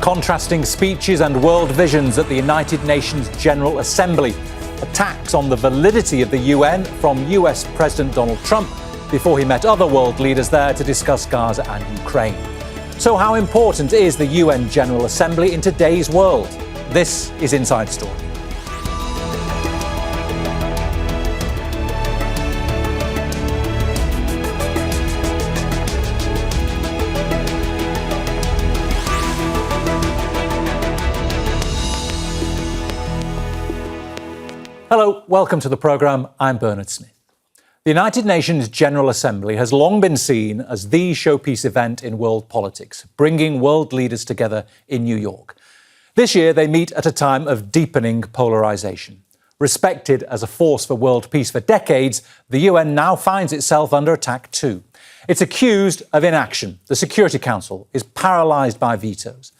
Contrasting speeches and world visions at the United Nations General Assembly. Attacks on the validity of the UN from US President Donald Trump before he met other world leaders there to discuss Gaza and Ukraine. So how important is the UN General Assembly in today's world? This is Inside Story. Hello, welcome to the programme. I'm Bernard Smith. The United Nations General Assembly has long been seen as the showpiece event in world politics, bringing world leaders together in New York. This year, they meet at a time of deepening polarisation. Respected as a force for world peace for decades, the UN now finds itself under attack too. It's accused of inaction. The Security Council is paralysed by vetoes.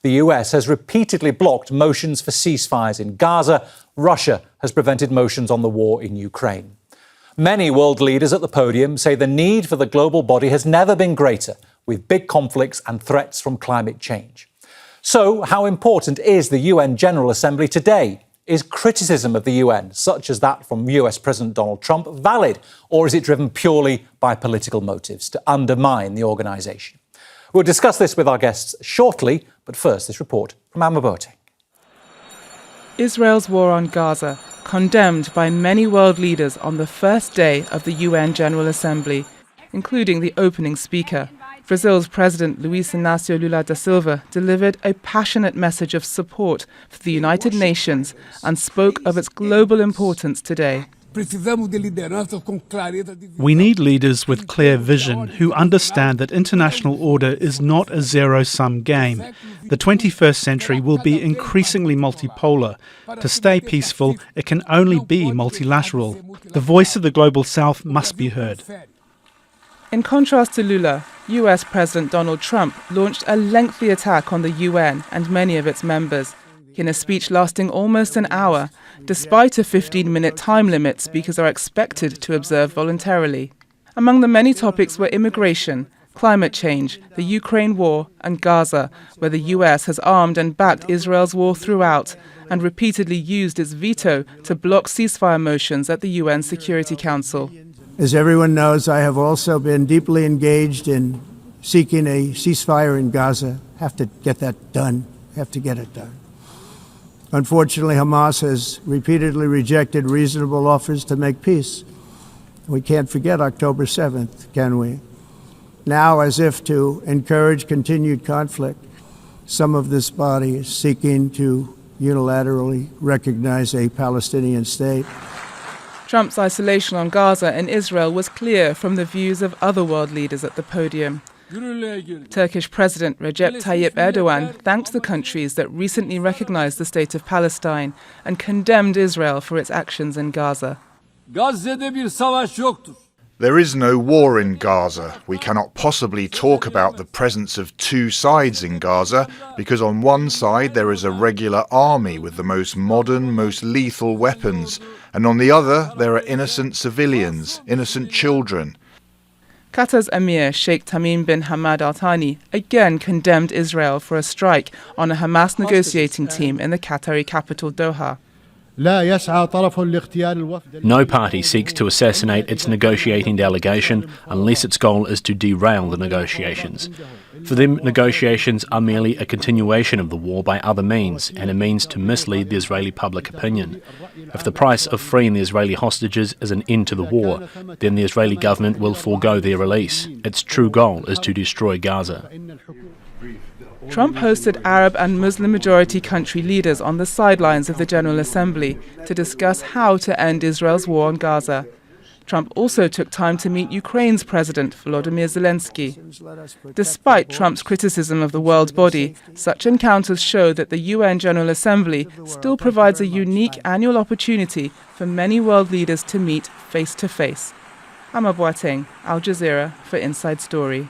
The US has repeatedly blocked motions for ceasefires in Gaza. Russia has prevented motions on the war in Ukraine. Many world leaders at the podium say the need for the global body has never been greater, with big conflicts and threats from climate change. So, how important is the UN General Assembly today? Is criticism of the UN, such as that from US President Donald Trump, valid, or is it driven purely by political motives to undermine the organisation? We'll discuss this with our guests shortly, but first this report from Amma Boateng. Israel's war on Gaza, condemned by many world leaders on the first day of the UN General Assembly, including the opening speaker. Brazil's President Luiz Inácio Lula da Silva delivered a passionate message of support for the United Nations and spoke of its global importance today. We need leaders with clear vision who understand that international order is not a zero-sum game. The 21st century will be increasingly multipolar. To stay peaceful, it can only be multilateral. The voice of the global south must be heard. In contrast to Lula, US President Donald Trump launched a lengthy attack on the UN and many of its members. In a speech lasting almost an hour, despite a 15-minute time limit speakers are expected to observe voluntarily. Among the many topics were immigration, climate change, the Ukraine war and Gaza, where the US has armed and backed Israel's war throughout and repeatedly used its veto to block ceasefire motions at the UN Security Council. As everyone knows, I have also been deeply engaged in seeking a ceasefire in Gaza. Have to get that done. Have to get it done. Unfortunately, Hamas has repeatedly rejected reasonable offers to make peace. We can't forget October 7th, can we? Now, as if to encourage continued conflict, some of this body is seeking to unilaterally recognize a Palestinian state. Trump's isolation on Gaza and Israel was clear from the views of other world leaders at the podium. Turkish President Recep Tayyip Erdogan thanked the countries that recently recognized the state of Palestine and condemned Israel for its actions in Gaza. There is no war in Gaza. We cannot possibly talk about the presence of two sides in Gaza because on one side there is a regular army with the most modern, most lethal weapons, and on the other there are innocent civilians, innocent children. Qatar's Emir Sheikh Tamim bin Hamad Al Thani again condemned Israel for a strike on a Hamas negotiating team in the Qatari capital Doha. No party seeks to assassinate its negotiating delegation unless its goal is to derail the negotiations. For them, negotiations are merely a continuation of the war by other means and a means to mislead the Israeli public opinion. If the price of freeing the Israeli hostages is an end to the war, then the Israeli government will forego their release. Its true goal is to destroy Gaza. Trump hosted Arab and Muslim-majority country leaders on the sidelines of the General Assembly to discuss how to end Israel's war on Gaza. Trump also took time to meet Ukraine's President Volodymyr Zelensky. Despite Trump's criticism of the world body, such encounters show that the UN General Assembly still provides a unique annual opportunity for many world leaders to meet face-to-face. Amma Boateng, Al Jazeera for Inside Story.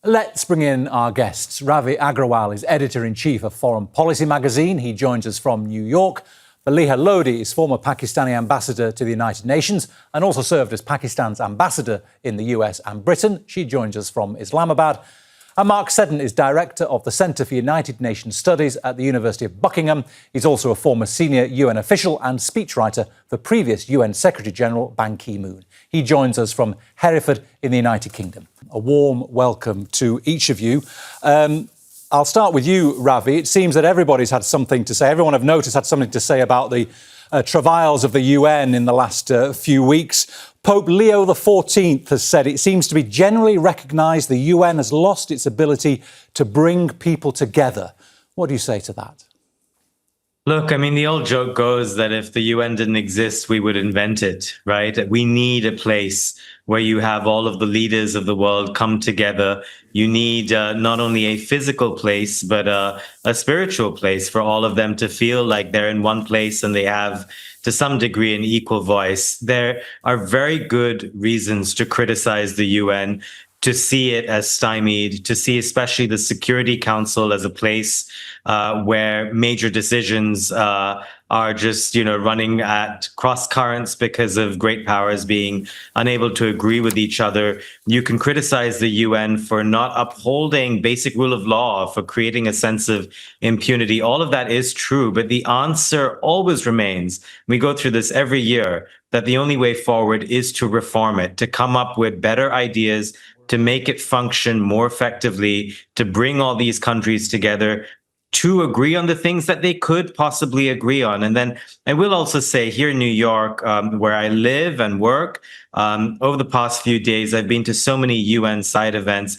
Let's bring in our guests. Ravi Agrawal is editor-in-chief of Foreign Policy magazine. He joins us from New York. Maleeha Lodhi is former Pakistani ambassador to the United Nations and also served as Pakistan's ambassador in the US and Britain. She joins us from Islamabad. And Mark Seddon is director of the Centre for United Nations Studies at the University of Buckingham. He's also a former senior UN official and speechwriter for previous UN Secretary-General Ban Ki-moon. He joins us from Hereford in the United Kingdom. A warm welcome to each of you. I'll start with you, Ravi. It seems that everybody's had something to say. Everyone I've noticed had something to say about the travails of the UN in the last few weeks. Pope Leo XIV has said it seems to be generally recognised the UN has lost its ability to bring people together. What do you say to that? Look, I mean, the old joke goes that if the UN didn't exist, we would invent it, right? We need a place where you have all of the leaders of the world come together. You need not only a physical place, but a spiritual place for all of them to feel like they're in one place and they have, to some degree, an equal voice. There are very good reasons to criticize the UN, to see it as stymied, to see especially the Security Council as a place where major decisions are just, running at cross currents because of great powers being unable to agree with each other. You can criticize the UN for not upholding basic rule of law, for creating a sense of impunity. All of that is true, but the answer always remains, we go through this every year, that the only way forward is to reform it, to come up with better ideas, to make it function more effectively, to bring all these countries together, to agree on the things that they could possibly agree on. And then I will also say here in New York, where I live and work, over the past few days, I've been to so many UN side events.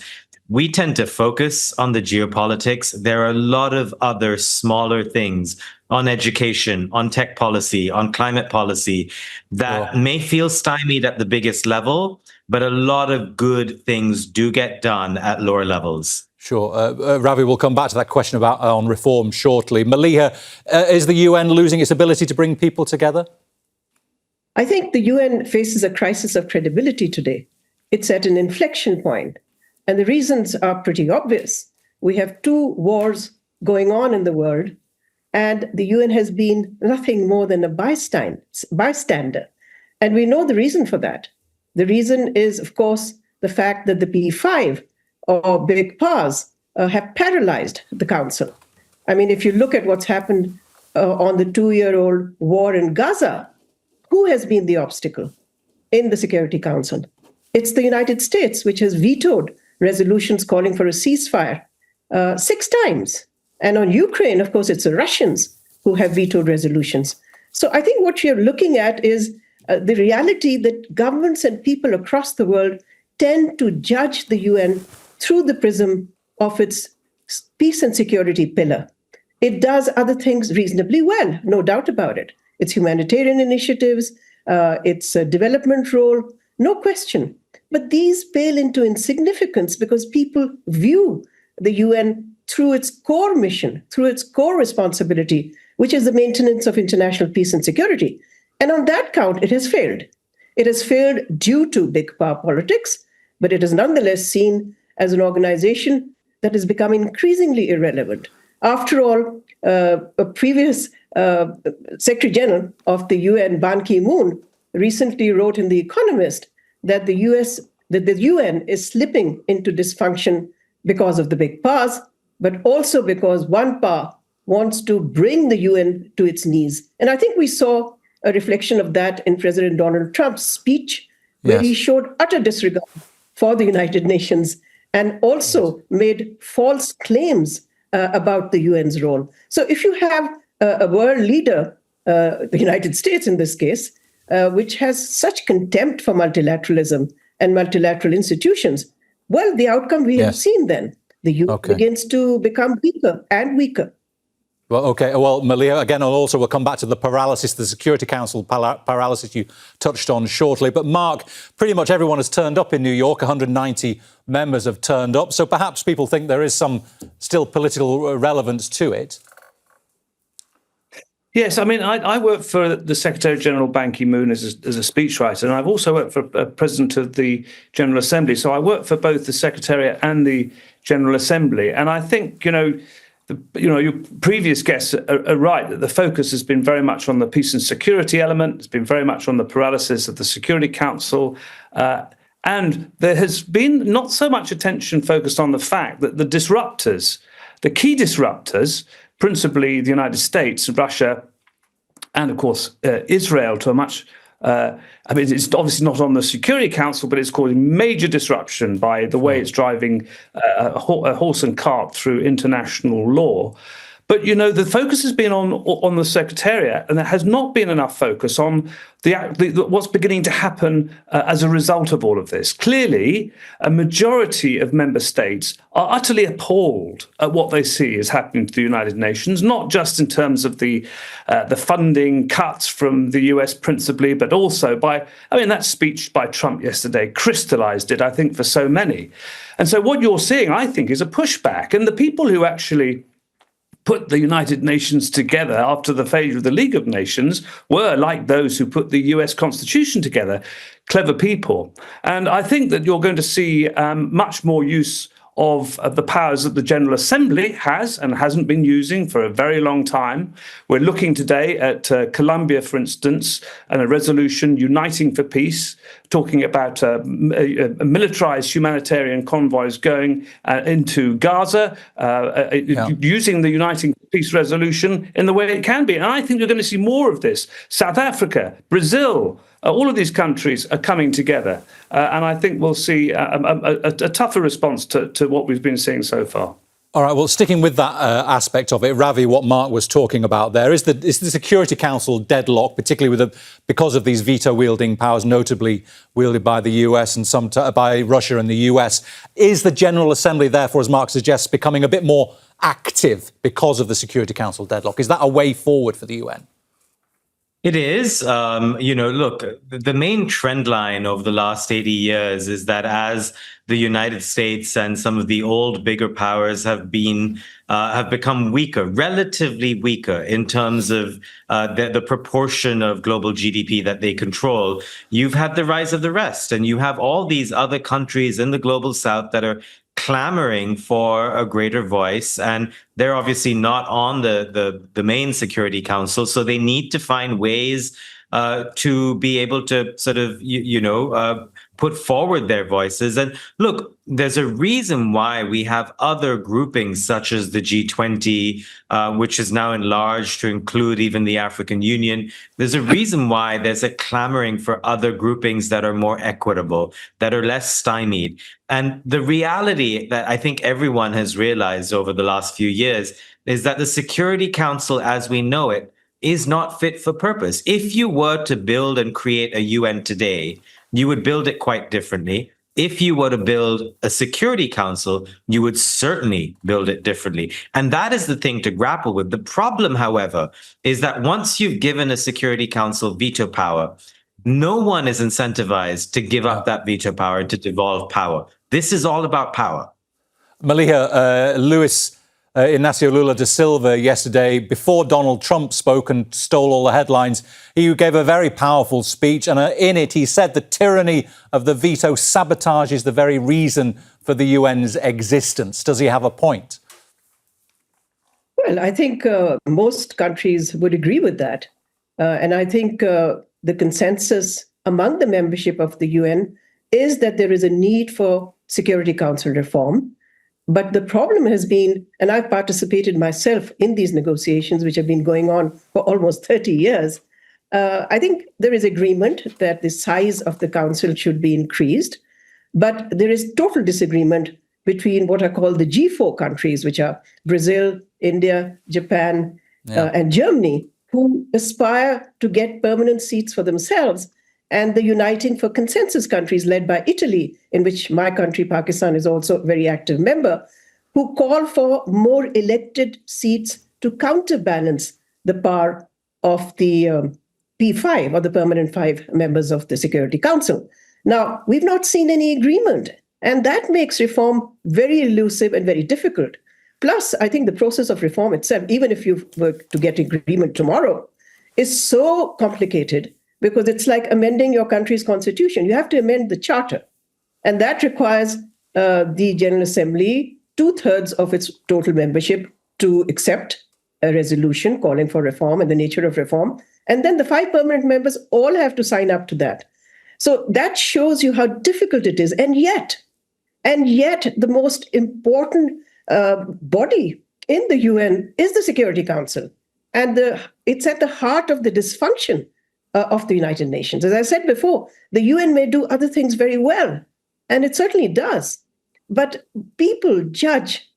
We tend to focus on the geopolitics. There are a lot of other smaller things on education, on tech policy, on climate policy that may feel stymied at the biggest level, but a lot of good things do get done at lower levels. Sure. Ravi, we'll come back to that question about on reform shortly. Maleeha, is the UN losing its ability to bring people together? I think the UN faces a crisis of credibility today. It's at an inflection point, and the reasons are pretty obvious. We have two wars going on in the world, and the UN has been nothing more than a bystander. And we know the reason for that. The reason is, of course, the fact that the P5 or big powers have paralyzed the Council. I mean, if you look at what's happened on the 2-year-old war in Gaza, who has been the obstacle in the Security Council? It's the United States, which has vetoed resolutions calling for a ceasefire 6 times. And on Ukraine, of course, it's the Russians who have vetoed resolutions. So I think what you're looking at is the reality that governments and people across the world tend to judge the UN through the prism of its peace and security pillar. It does other things reasonably well, no doubt about it. Its humanitarian initiatives, its development role, no question. But these pale into insignificance because people view the UN through its core mission, through its core responsibility, which is the maintenance of international peace and security. And on that count, it has failed. It has failed due to big power politics, but it is nonetheless seen as an organization that has become increasingly irrelevant. After all, a previous Secretary General of the UN, Ban Ki-moon, recently wrote in The Economist that the UN is slipping into dysfunction because of the big powers, but also because one power wants to bring the UN to its knees. And I think we saw a reflection of that in President Donald Trump's speech, where he showed utter disregard for the United Nations and also made false claims about the UN's role. So if you have a world leader, the United States in this case, which has such contempt for multilateralism and multilateral institutions, well, the outcome we have seen then. The UN begins to become weaker and weaker. Well, OK. Well, Maleeha, again, and also we'll come back to the paralysis, the Security Council paralysis you touched on shortly. But Mark, pretty much everyone has turned up in New York. 190 members have turned up. So perhaps people think there is some still political relevance to it. Yes, I mean, I work for the Secretary-General Ban Ki-moon as a speechwriter, and I've also worked for President of the General Assembly. So I work for both the Secretariat and the General Assembly. And I think, your previous guests are right that the focus has been very much on the peace and security element. It's been very much on the paralysis of the Security Council. And there has been not so much attention focused on the fact that the disruptors, the key disruptors, principally the United States, Russia, and of course Israel to a much, it's obviously not on the Security Council, but it's causing major disruption by the way it's driving a horse and cart through international law. But, the focus has been on the Secretariat, and there has not been enough focus on what's beginning to happen as a result of all of this. Clearly, a majority of member states are utterly appalled at what they see is happening to the United Nations, not just in terms of the funding cuts from the US principally, but also that speech by Trump yesterday crystallized it, I think, for so many. And so what you're seeing, I think, is a pushback. And the people who actually put the United Nations together after the failure of the League of Nations were like those who put the US Constitution together, clever people. And I think that you're going to see much more use of the powers that the General Assembly has and hasn't been using for a very long time. We're looking today at Colombia, for instance, and a resolution uniting for peace, talking about militarized humanitarian convoys going into Gaza, using the Uniting for Peace resolution in the way it can be. And I think you're going to see more of this. South Africa, Brazil, all of these countries are coming together. And I think we'll see a tougher response to what we've been seeing so far. All right, well, sticking with that aspect of it, Ravi, what Mark was talking about there is the Security Council deadlock, particularly because of these veto-wielding powers, notably wielded by the US and by Russia and the US. Is the General Assembly, therefore, as Mark suggests, becoming a bit more active because of the Security Council deadlock? Is that a way forward for the UN? It is. Look, the main trend line over the last 80 years is that as the United States and some of the old bigger powers have become weaker, relatively weaker in terms of the proportion of global GDP that they control, you've had the rise of the rest, and you have all these other countries in the global south that are clamoring for a greater voice, and they're obviously not on the main Security Council, so they need to find ways to be able to sort of put forward their voices. And look, there's a reason why we have other groupings such as the G20, which is now enlarged to include even the African Union. There's a reason why there's a clamoring for other groupings that are more equitable, that are less stymied. And the reality that I think everyone has realized over the last few years is that the Security Council, as we know it, is not fit for purpose. If you were to build and create a UN today, you would build it quite differently. If you were to build a Security Council, you would certainly build it differently. And that is the thing to grapple with. The problem, however, is that once you've given a Security Council veto power, no one is incentivized to give up that veto power and to devolve power. This is all about power. Maleeha, Luis Inácio Lula da Silva yesterday, before Donald Trump spoke and stole all the headlines, he gave a very powerful speech, and in it he said the tyranny of the veto sabotages the very reason for the UN's existence. Does he have a point? Well, I think most countries would agree with that. And I think the consensus among the membership of the UN is that there is a need for Security Council reform. But the problem has been, and I've participated myself in these negotiations, which have been going on for almost 30 years, I think there is agreement that the size of the council should be increased, but there is total disagreement between what are called the G4 countries, which are Brazil, India, Japan, and Germany, who aspire to get permanent seats for themselves, and the Uniting for Consensus countries led by Italy, in which my country, Pakistan, is also a very active member, who call for more elected seats to counterbalance the power of the P5, or the permanent 5 members of the Security Council. Now, we've not seen any agreement, and that makes reform very elusive and very difficult. Plus, I think the process of reform itself, even if you were to get agreement tomorrow, is so complicated, because it's like amending your country's constitution. You have to amend the charter. And that requires the General Assembly, 2/3 of its total membership, to accept a resolution calling for reform and the nature of reform. And then the 5 permanent members all have to sign up to that. So that shows you how difficult it is. And yet the most important body in the UN is the Security Council. And it's at the heart of the dysfunction of the United Nations. As I said before, the UN may do other things very well, and it certainly does. But people judge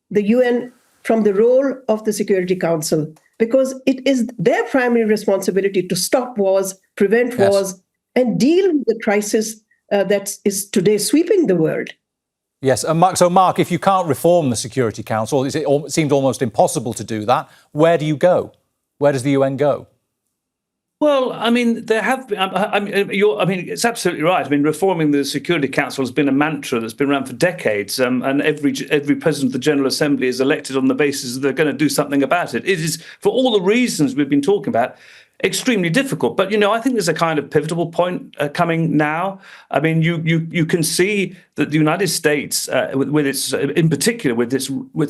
the UN from the role of the Security Council because it is their primary responsibility to stop wars, prevent wars, and deal with the crisis that is today sweeping the world. Yes, and Mark, if you can't reform the Security Council, it seemed almost impossible to do that. Where do you go? Where does the UN go? Well, I mean, there have been. It's absolutely right. I mean, reforming the Security Council has been a mantra that's been around for decades, and every president of the General Assembly is elected on the basis that they're going to do something about it. It is, for all the reasons we've been talking about, extremely difficult. But I think there's a kind of pivotal point coming now. I mean, you can see that the United States, with its, in particular, with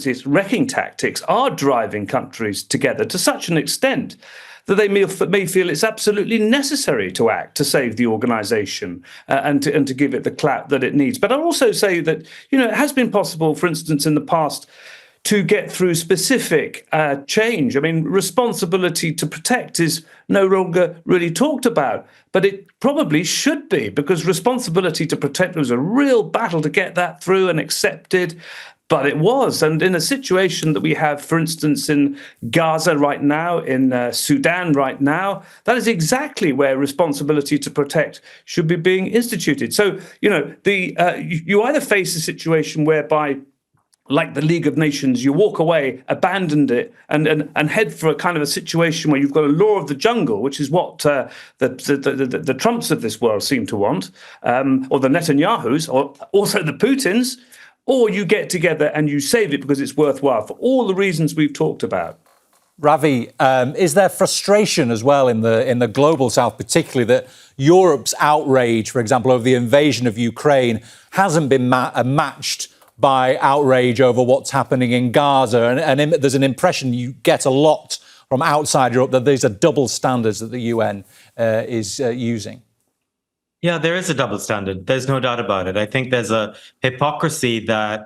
its wrecking tactics, are driving countries together to such an extent that they may feel it's absolutely necessary to act to save the organisation and to give it the clout that it needs. But I'll also say that it has been possible, for instance, in the past, to get through specific change. I mean, responsibility to protect is no longer really talked about, but it probably should be, because responsibility to protect was a real battle to get that through and accepted. But it was. And in a situation that we have, for instance, in Gaza right now, in Sudan right now, that is exactly where responsibility to protect should be being instituted. So, you either face a situation whereby, like the League of Nations, you walk away, abandon it, and head for a kind of a situation where you've got a law of the jungle, which is what the Trumps of this world seem to want, or the Netanyahus, or also the Putins. Or you get together and you save it because it's worthwhile for all the reasons we've talked about. Ravi, is there frustration as well in the global south, particularly that Europe's outrage, for example, over the invasion of Ukraine hasn't been matched by outrage over what's happening in Gaza? And there's an impression you get a lot from outside Europe that these are double standards that the UN is using. Yeah, there is a double standard. There's no doubt about it. I think there's a hypocrisy that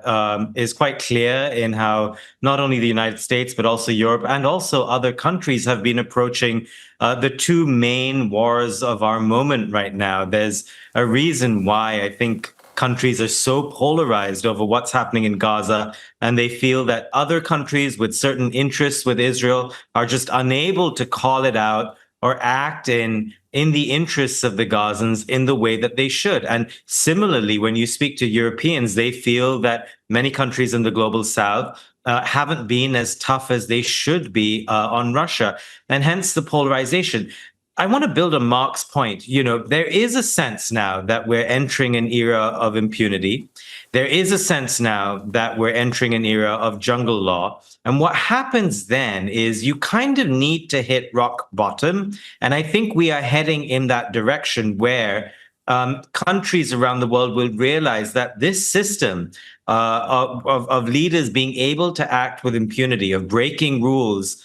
is quite clear in how not only the United States, but also Europe and also other countries have been approaching the two main wars of our moment right now. There's a reason why I think countries are so polarized over what's happening in Gaza, and they feel that other countries with certain interests with Israel are just unable to call it out or act in the interests of the Gazans in the way that they should. And similarly, when you speak to Europeans, they feel that many countries in the global south haven't been as tough as they should be on Russia, and hence the polarization. I want to build on Mark's point. There is a sense now that we're entering an era of impunity. There is a sense now that we're entering an era of jungle law. And what happens then is you kind of need to hit rock bottom. And I think we are heading in that direction where countries around the world will realize that this system of leaders being able to act with impunity, of breaking rules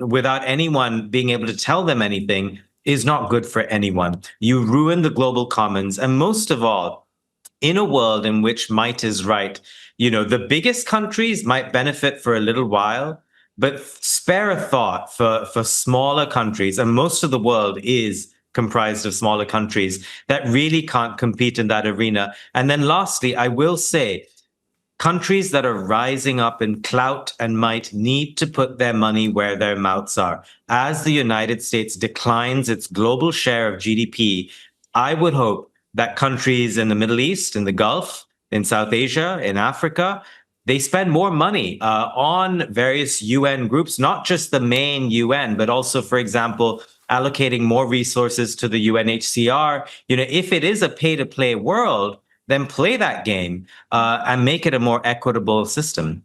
without anyone being able to tell them anything, is not good for anyone. You ruin the global commons. And most of all, in a world in which might is right, the biggest countries might benefit for a little while, but spare a thought for smaller countries. And most of the world is comprised of smaller countries that really can't compete in that arena. And then lastly, I will say, countries that are rising up in clout and might need to put their money where their mouths are. As the United States declines its global share of GDP, I would hope that countries in the Middle East, in the Gulf, in South Asia, in Africa, they spend more money on various UN groups, not just the main UN, but also, for example, allocating more resources to the UNHCR. If it is a pay-to-play world, then play that game and make it a more equitable system.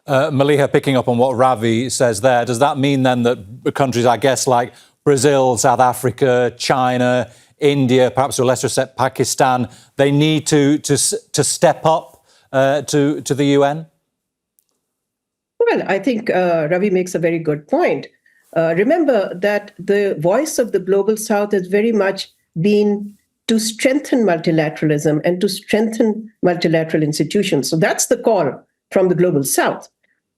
Maleeha, picking up on what Ravi says there, does that mean then that countries, I guess, like Brazil, South Africa, China, India, perhaps to a lesser extent Pakistan, they need to step up to the UN? Well, Well, I think Ravi makes a very good point. Remember that the voice of the Global South has very much been to strengthen multilateralism and to strengthen multilateral institutions. So that's the call from the Global South.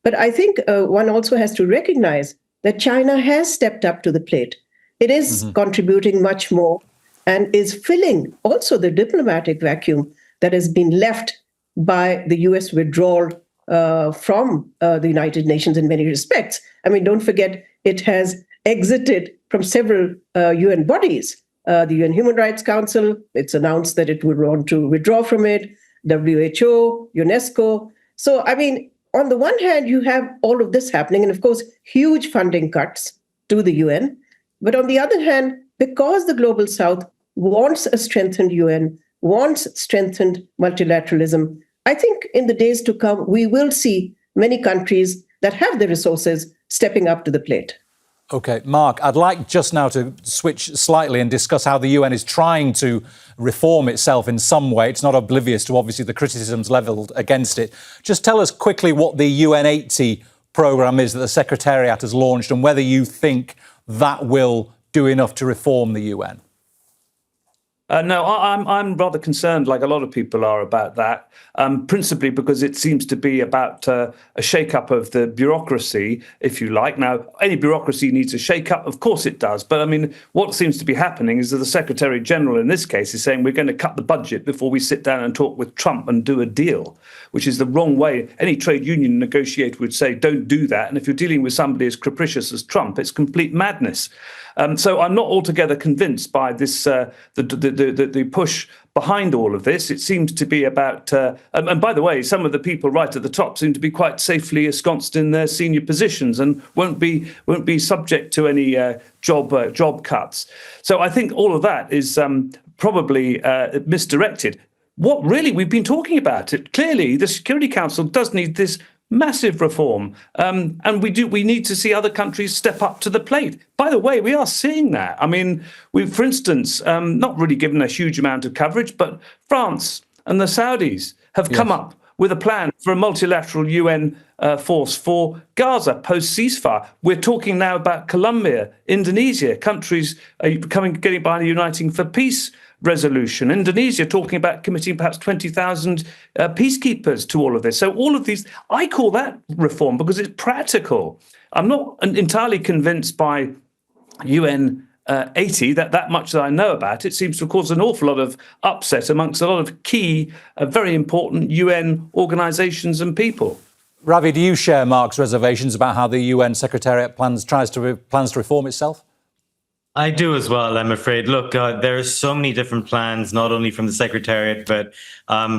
But I think one also has to recognize that China has stepped up to the plate. It is contributing much more and is filling also the diplomatic vacuum that has been left by the US withdrawal from the United Nations in many respects. I mean, don't forget, it has exited from several UN bodies. The UN Human Rights Council, it's announced that it would want to withdraw from it, WHO, UNESCO. So, I mean, on the one hand, you have all of this happening, and of course, huge funding cuts to the UN. But on the other hand, because the Global South wants a strengthened UN, wants strengthened multilateralism, I think in the days to come, we will see many countries that have the resources stepping up to the plate. OK, Mark, I'd like just now to switch slightly and discuss how the UN is trying to reform itself in some way. It's not oblivious to, obviously, the criticisms levelled against it. Just tell us quickly what the UN80 programme is that the Secretariat has launched and whether you think that will do enough to reform the UN. No, I'm rather concerned, like a lot of people are, about that, principally because it seems to be about a shake-up of the bureaucracy, if you like. Now, any bureaucracy needs a shake-up, of course it does. But I mean, what seems to be happening is that the Secretary General in this case is saying we're going to cut the budget before we sit down and talk with Trump and do a deal, which is the wrong way. Any trade union negotiator would say, don't do that. And if you're dealing with somebody as capricious as Trump, it's complete madness. So I'm not altogether convinced by this, the push behind all of this. It seems to be about, and by the way, some of the people right at the top seem to be quite safely ensconced in their senior positions and won't be subject to any job cuts. So I think all of that is probably misdirected. What really we've been talking about it. Clearly, the Security Council does need this massive reform, and we need to see other countries step up to the plate. By the way, we are seeing that. I mean, we've, for instance, not really given a huge amount of coverage, but France and the Saudis have come up with a plan for a multilateral UN force for Gaza post-ceasefire. We're talking now about Colombia, Indonesia, countries getting behind a Uniting for Peace resolution. Indonesia talking about committing perhaps 20,000 peacekeepers to all of this. So all of these, I call that reform because it's practical. I'm not entirely convinced by UN 80, that much that I know about. It seems to cause an awful lot of upset amongst a lot of key, very important UN organisations and people. Ravi, do you share Mark's reservations about how the UN Secretariat plans to reform itself? I do as well, I'm afraid. Look, there are so many different plans, not only from the Secretariat, but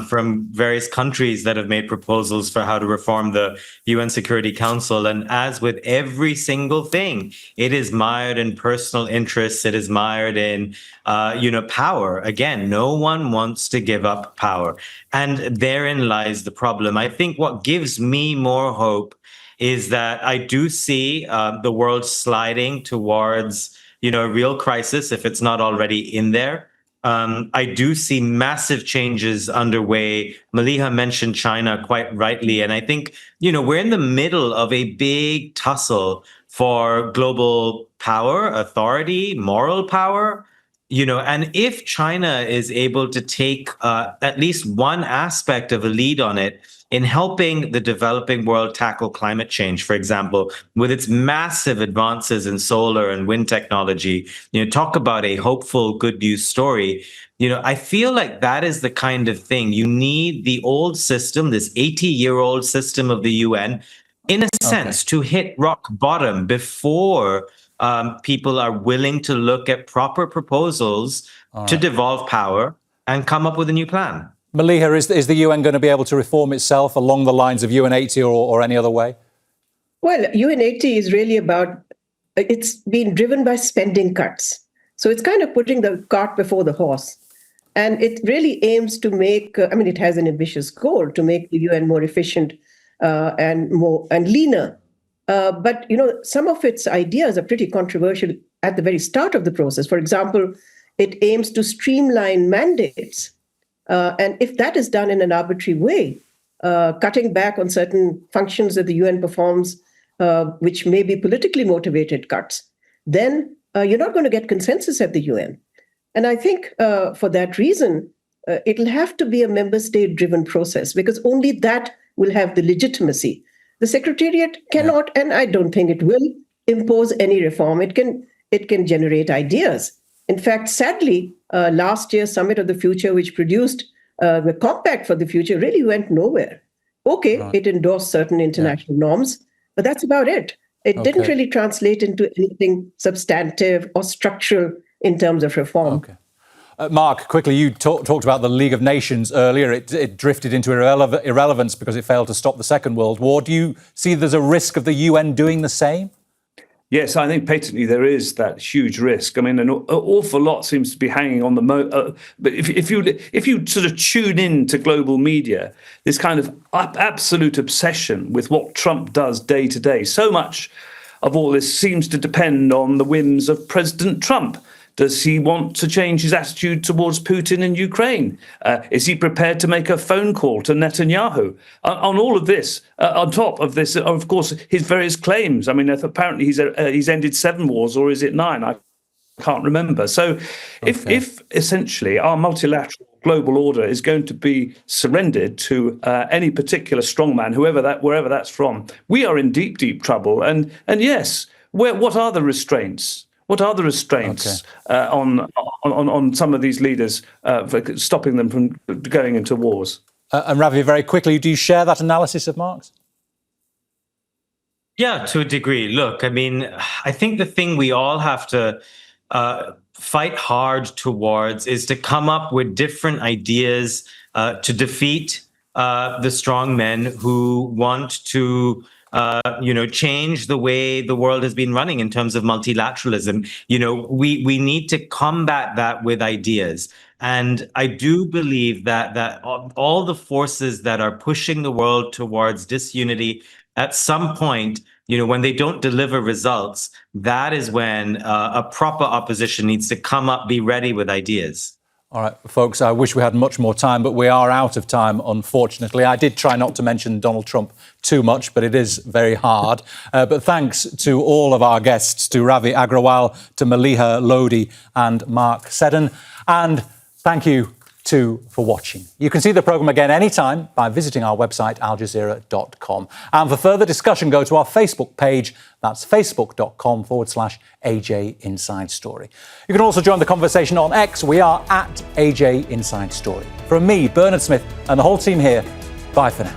from various countries that have made proposals for how to reform the UN Security Council. And as with every single thing, it is mired in personal interests. It is mired in, power. Again, no one wants to give up power. And therein lies the problem. I think what gives me more hope is that I do see the world sliding towards a real crisis, if it's not already in there. I do see massive changes underway. Maleeha mentioned China quite rightly. And I think, we're in the middle of a big tussle for global power, authority, moral power. And if China is able to take at least one aspect of a lead on it, in helping the developing world tackle climate change, for example, with its massive advances in solar and wind technology, talk about a hopeful good news story. I feel like that is the kind of thing you need the old system, this 80-year-old system of the UN, in a sense, to hit rock bottom before people are willing to look at proper proposals to devolve power and come up with a new plan. Maleeha, is the UN going to be able to reform itself along the lines of UN80 or any other way? Well, UN80 is really about, it's being driven by spending cuts. So it's kind of putting the cart before the horse. And it really aims to make, it has an ambitious goal to make the UN more efficient and leaner. But, some of its ideas are pretty controversial at the very start of the process. For example, it aims to streamline mandates. And if that is done in an arbitrary way, cutting back on certain functions that the UN performs, which may be politically motivated cuts, then you're not going to get consensus at the UN. And I think for that reason, it'll have to be a member state-driven process, because only that will have the legitimacy. The Secretariat cannot, and I don't think it will, impose any reform. It can generate ideas. In fact, sadly, last year's Summit of the Future, which produced the Compact for the Future, really went nowhere. Okay, it endorsed certain international norms, but that's about it. It didn't really translate into anything substantive or structural in terms of reform. Okay. Mark, quickly, you talked about the League of Nations earlier. It drifted into irrelevance because it failed to stop the Second World War. Do you see there's a risk of the UN doing the same? Yes, I think patently there is that huge risk. I mean, an awful lot seems to be hanging on the but if you sort of tune in to global media, this kind of absolute obsession with what Trump does day to day, so much of all this seems to depend on the whims of President Trump. Does he want to change his attitude towards Putin in Ukraine? Is he prepared to make a phone call to Netanyahu? On all of this, on top of this, of course, his various claims. I mean, apparently he's ended 7 wars, or is it 9? I can't remember. So if essentially our multilateral global order is going to be surrendered to any particular strongman, wherever that's from, we are in deep, deep trouble. And yes, what are the restraints? What are the restraints on some of these leaders for stopping them from going into wars? And Ravi, very quickly, do you share that analysis of Mark's? Yeah, to a degree. Look, I mean, I think the thing we all have to fight hard towards is to come up with different ideas to defeat the strong men who want to change the way the world has been running in terms of multilateralism. We need to combat that with ideas. And I do believe that all the forces that are pushing the world towards disunity, at some point, when they don't deliver results, that is when a proper opposition needs to come up, be ready with ideas. All right, folks, I wish we had much more time, but we are out of time, unfortunately. I did try not to mention Donald Trump too much, but it is very hard. But thanks to all of our guests, to Ravi Agrawal, to Maleeha, Lodhi and Mark Seddon. And thank you too for watching. You can see the programme again anytime by visiting our website, aljazeera.com. And for further discussion, go to our Facebook page. That's facebook.com/AJ Inside Story. You can also join the conversation on X. We are at AJ Inside Story. From me, Bernard Smith, and the whole team here, bye for now.